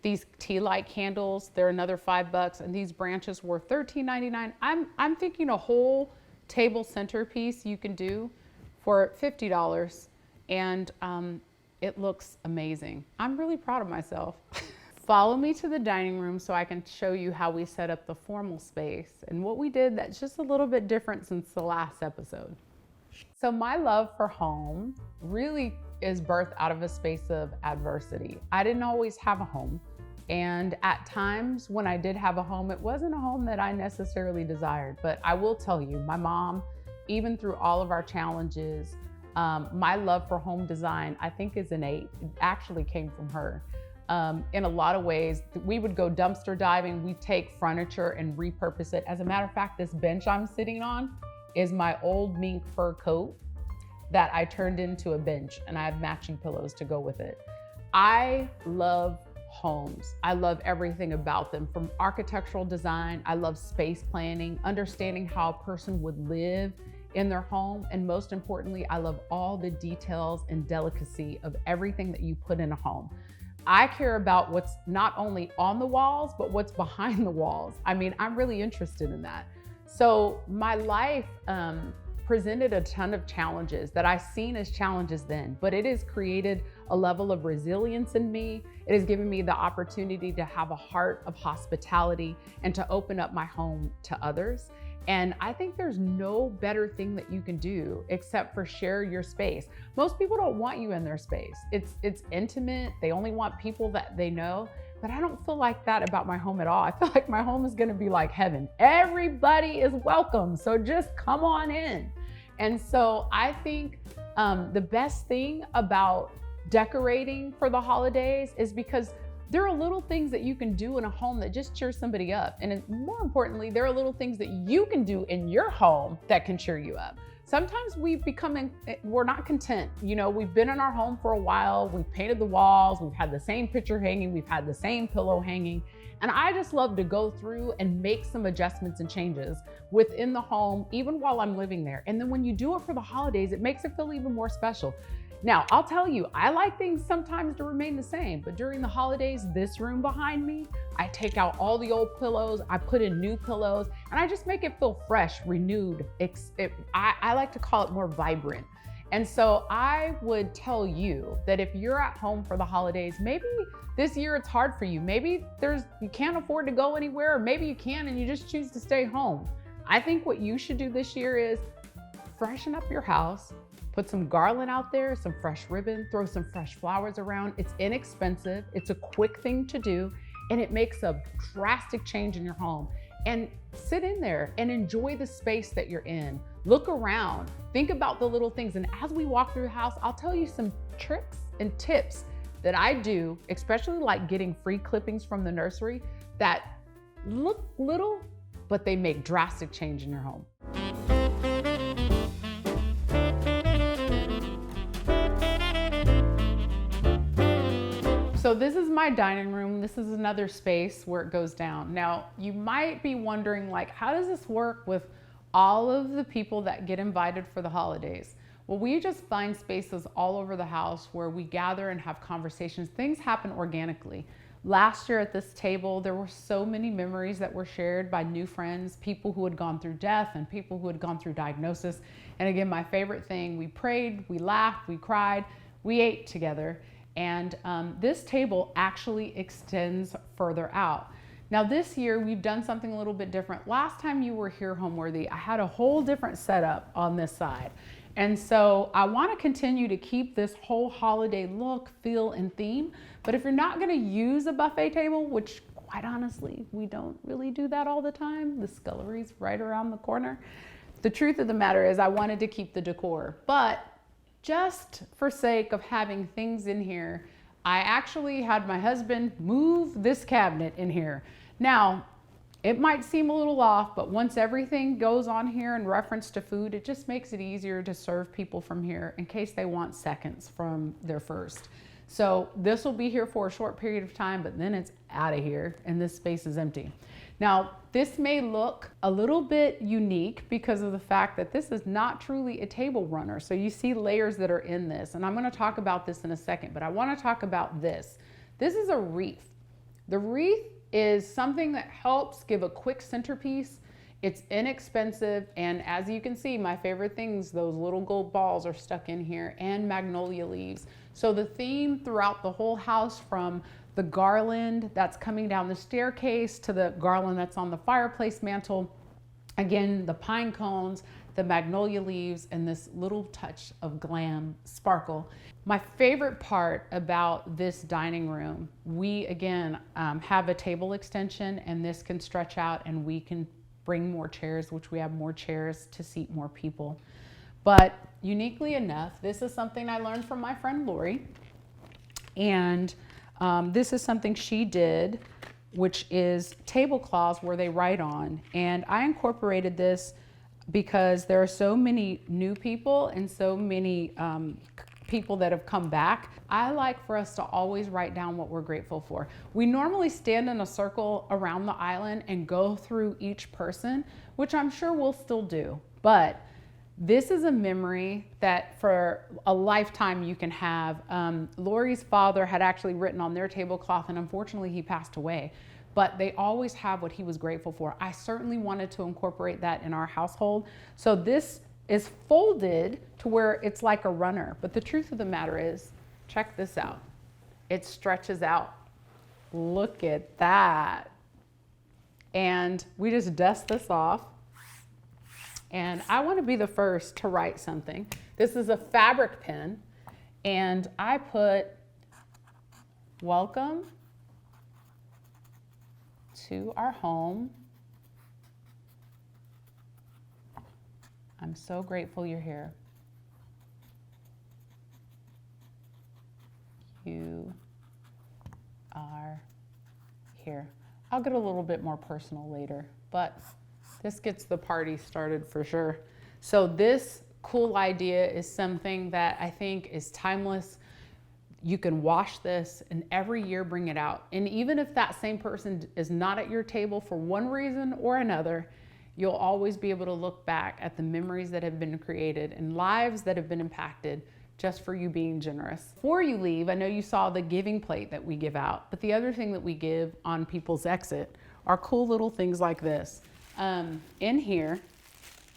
These tea light candles, they're another $5, and these branches were $13.99. I'm thinking a whole table centerpiece you can do for $50, and it looks amazing. I'm really proud of myself. Follow me to the dining room so I can show you how we set up the formal space and what we did that's just a little bit different since the last episode. So my love for home really is birthed out of a space of adversity. I didn't always have a home. And at times when I did have a home, it wasn't a home that I necessarily desired. But I will tell you, my mom, even through all of our challenges, my love for home design, I think, is innate. It actually came from her. In a lot of ways, we would go dumpster diving. We take furniture and repurpose it. As a matter of fact, this bench I'm sitting on is my old mink fur coat that I turned into a bench, and I have matching pillows to go with it. I love homes. I love everything about them, from architectural design. I love space planning, understanding how a person would live in their home. And most importantly, I love all the details and delicacy of everything that you put in a home. I care about what's not only on the walls, but what's behind the walls. I mean, I'm really interested in that. So my life presented a ton of challenges that I seen as challenges then, but it has created a level of resilience in me. It has given me the opportunity to have a heart of hospitality and to open up my home to others. And I think there's no better thing that you can do except for share your space. Most people don't want you in their space. It's intimate. They only want people that they know. But I don't feel like that about my home at all. I feel like my home is gonna be like heaven. Everybody is welcome, so just come on in. And so I think the best thing about decorating for the holidays is because there are little things that you can do in a home that just cheer somebody up. And more importantly, there are little things that you can do in your home that can cheer you up. Sometimes we're not content. You know, we've been in our home for a while, we've painted the walls, we've had the same picture hanging, we've had the same pillow hanging. And I just love to go through and make some adjustments and changes within the home, even while I'm living there. And then when you do it for the holidays, it makes it feel even more special. Now, I'll tell you, I like things sometimes to remain the same, but during the holidays, this room behind me, I take out all the old pillows, I put in new pillows, and I just make it feel fresh, renewed. I like to call it more vibrant. And so I would tell you that if you're at home for the holidays, maybe this year it's hard for you. Maybe you can't afford to go anywhere, or maybe you can and you just choose to stay home. I think what you should do this year is freshen up your house, put some garland out there, some fresh ribbon, throw some fresh flowers around. It's inexpensive, it's a quick thing to do, and it makes a drastic change in your home. And sit in there and enjoy the space that you're in. Look around, think about the little things. And as we walk through the house, I'll tell you some tricks and tips that I do, especially like getting free clippings from the nursery that look little, but they make drastic change in your home. So this is my dining room. This is another space where it goes down. Now, you might be wondering, like, how does this work with all of the people that get invited for the holidays? Well, we just find spaces all over the house where we gather and have conversations. Things happen organically. Last year at this table, there were so many memories that were shared by new friends, people who had gone through death and people who had gone through diagnosis. And again, my favorite thing, we prayed, we laughed, we cried, we ate together. And this table actually extends further out. Now this year, we've done something a little bit different. Last time you were here, Homeworthy, I had a whole different setup on this side. And so I want to continue to keep this whole holiday look, feel, and theme. But if you're not going to use a buffet table, which quite honestly, we don't really do that all the time, the scullery's right around the corner. The truth of the matter is I wanted to keep the decor, but just for sake of having things in here, I actually had my husband move this cabinet in here. Now, it might seem a little off, but once everything goes on here in reference to food, it just makes it easier to serve people from here in case they want seconds from their first. So this will be here for a short period of time, but then it's out of here and this space is empty. Now, this may look a little bit unique because of the fact that this is not truly a table runner. So you see layers that are in this, and I'm going to talk about this in a second, but I want to talk about this. This is a wreath. The wreath is something that helps give a quick centerpiece. It's inexpensive, and as you can see, my favorite things, those little gold balls are stuck in here, and magnolia leaves. So the theme throughout the whole house, from the garland that's coming down the staircase to the garland that's on the fireplace mantle, again, the pine cones, the magnolia leaves, and this little touch of glam sparkle. My favorite part about this dining room, we again have a table extension, and this can stretch out and we can bring more chairs, which we have more chairs to seat more people. But uniquely enough, this is something I learned from my friend Lori. And this is something she did, which is tablecloths where they write on. And I incorporated this because there are so many new people and so many people that have come back. I like for us to always write down what we're grateful for. We normally stand in a circle around the island and go through each person, which I'm sure we'll still do. But this is a memory that for a lifetime you can have. Lori's father had actually written on their tablecloth, and unfortunately he passed away, but they always have what he was grateful for. I certainly wanted to incorporate that in our household. So this is folded to where it's like a runner, but the truth of the matter is, check this out. It stretches out. Look at that. And we just dust this off. And I want to be the first to write something. This is a fabric pen, and I put welcome to our home. I'm so grateful you're here. You are here. I'll get a little bit more personal later, but this gets the party started for sure. So this cool idea is something that I think is timeless. You can wash this and every year bring it out. And even if that same person is not at your table for one reason or another, you'll always be able to look back at the memories that have been created and lives that have been impacted just for you being generous. Before you leave, I know you saw the giving plate that we give out, but the other thing that we give on people's exit are cool little things like this. In here,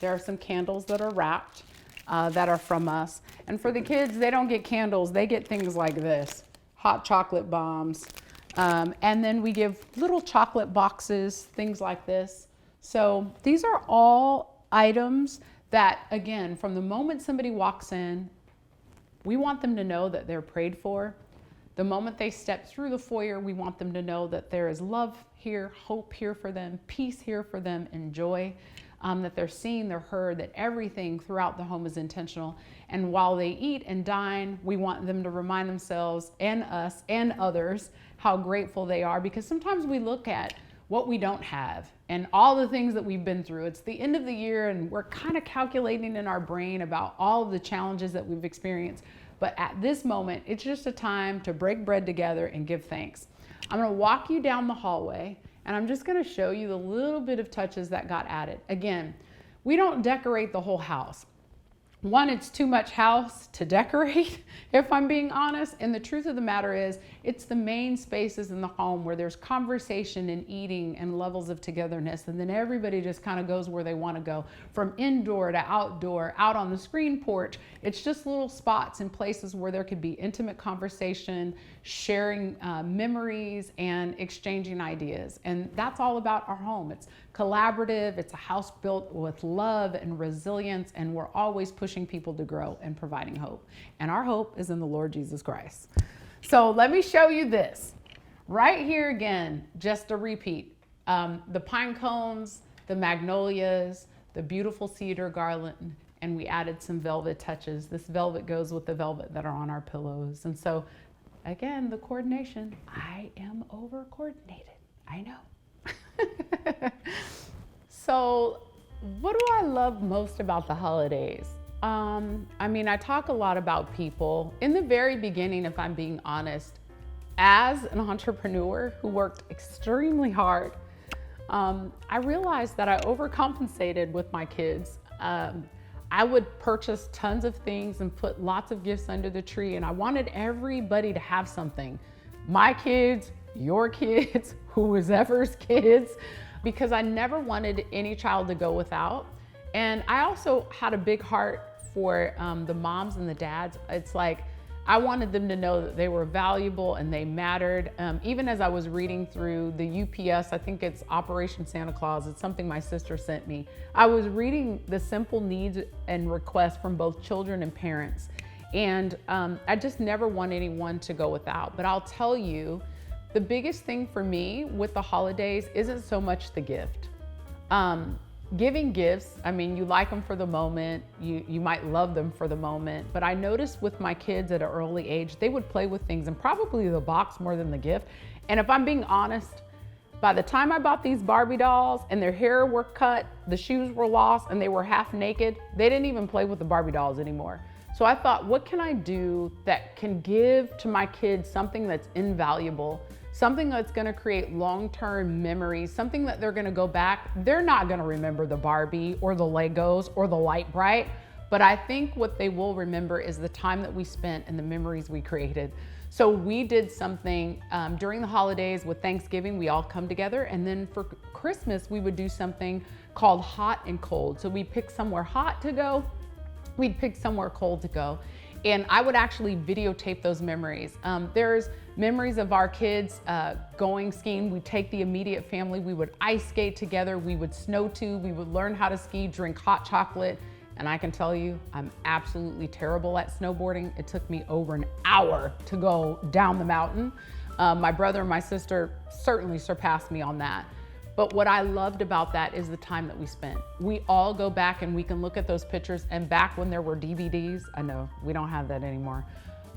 there are some candles that are wrapped that are from us. And for the kids, they don't get candles, they get things like this, hot chocolate bombs. And then we give little chocolate boxes, things like this. So these are all items that, again, from the moment somebody walks in, we want them to know that they're prayed for. The moment they step through the foyer, we want them to know that there is love here, hope here for them, peace here for them, and joy, that they're seen, they're heard, that everything throughout the home is intentional. And while they eat and dine, we want them to remind themselves and us and others how grateful they are, because sometimes we look at what we don't have and all the things that we've been through. It's the end of the year and we're kind of calculating in our brain about all of the challenges that we've experienced. But at this moment, it's just a time to break bread together and give thanks. I'm gonna walk you down the hallway and I'm just gonna show you the little bit of touches that got added. Again, we don't decorate the whole house. One, it's too much house to decorate, if I'm being honest. And the truth of the matter is, it's the main spaces in the home where there's conversation and eating and levels of togetherness. And then everybody just kind of goes where they want to go, from indoor to outdoor, out on the screen porch. It's just little spots and places where there could be intimate conversation, sharing memories, and exchanging ideas. And that's all about our home. It's collaborative. It's a house built with love and resilience, and we're always pushing people to grow and providing hope. And our hope is in the Lord Jesus Christ. So let me show you this. Right here again, just a repeat. The pine cones, the magnolias, the beautiful cedar garland, and we added some velvet touches. This velvet goes with the velvet that are on our pillows. And so again, the coordination. I am over coordinated. I know. So what do I love most about the holidays? I mean, I talk a lot about people. In the very beginning, if I'm being honest, as an entrepreneur who worked extremely hard, I realized that I overcompensated with my kids. I would purchase tons of things and put lots of gifts under the tree, and I wanted everybody to have something. My kids, your kids, whoever's kids, because I never wanted any child to go without. And I also had a big heart for the moms and the dads. It's like, I wanted them to know that they were valuable and they mattered. Even as I was reading through the UPS, I think it's Operation Santa Claus, it's something my sister sent me. I was reading the simple needs and requests from both children and parents. And I just never want anyone to go without. But I'll tell you, the biggest thing for me with the holidays isn't so much the gift. Giving gifts, I mean, you like them for the moment, you might love them for the moment, but I noticed with my kids at an early age, they would play with things and probably the box more than the gift. And if I'm being honest, by the time I bought these Barbie dolls and their hair were cut, the shoes were lost, and they were half naked, they didn't even play with the Barbie dolls anymore. So I thought, what can I do that can give to my kids something that's invaluable, something that's gonna create long-term memories, something that they're gonna go back. They're not gonna remember the Barbie or the Legos or the Light Bright, but I think what they will remember is the time that we spent and the memories we created. So we did something during the holidays. With Thanksgiving, we all come together, and then for Christmas, we would do something called hot and cold. So we pick somewhere hot to go, we'd pick somewhere cold to go. And I would actually videotape those memories. There's memories of our kids going skiing. We'd take the immediate family, we would ice skate together, we would snow tube, we would learn how to ski, drink hot chocolate. And I can tell you, I'm absolutely terrible at snowboarding. It took me over an hour to go down the mountain. My brother and my sister certainly surpassed me on that. But what I loved about that is the time that we spent. We all go back and we can look at those pictures, and back when there were DVDs, I know we don't have that anymore,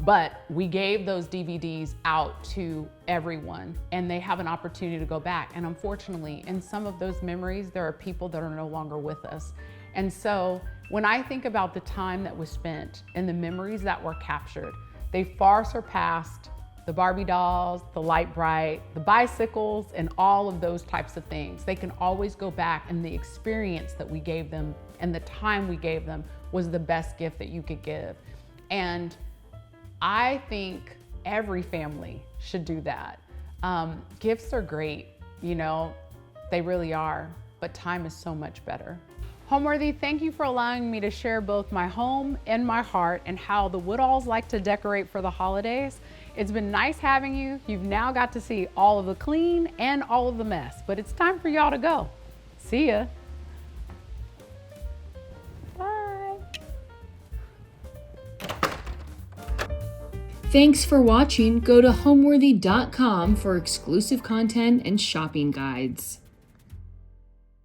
but we gave those DVDs out to everyone and they have an opportunity to go back. And unfortunately, in some of those memories, there are people that are no longer with us. And so when I think about the time that was spent and the memories that were captured, they far surpassed the Barbie dolls, the Light Bright, the bicycles, and all of those types of things. They can always go back, and the experience that we gave them and the time we gave them was the best gift that you could give. And I think every family should do that. Gifts are great, you know, they really are, but time is so much better. Homeworthy, thank you for allowing me to share both my home and my heart and how the Woodalls like to decorate for the holidays. It's been nice having you. You've now got to see all of the clean and all of the mess, but it's time for y'all to go. See ya. Bye. Thanks for watching. Go to homeworthy.com for exclusive content and shopping guides.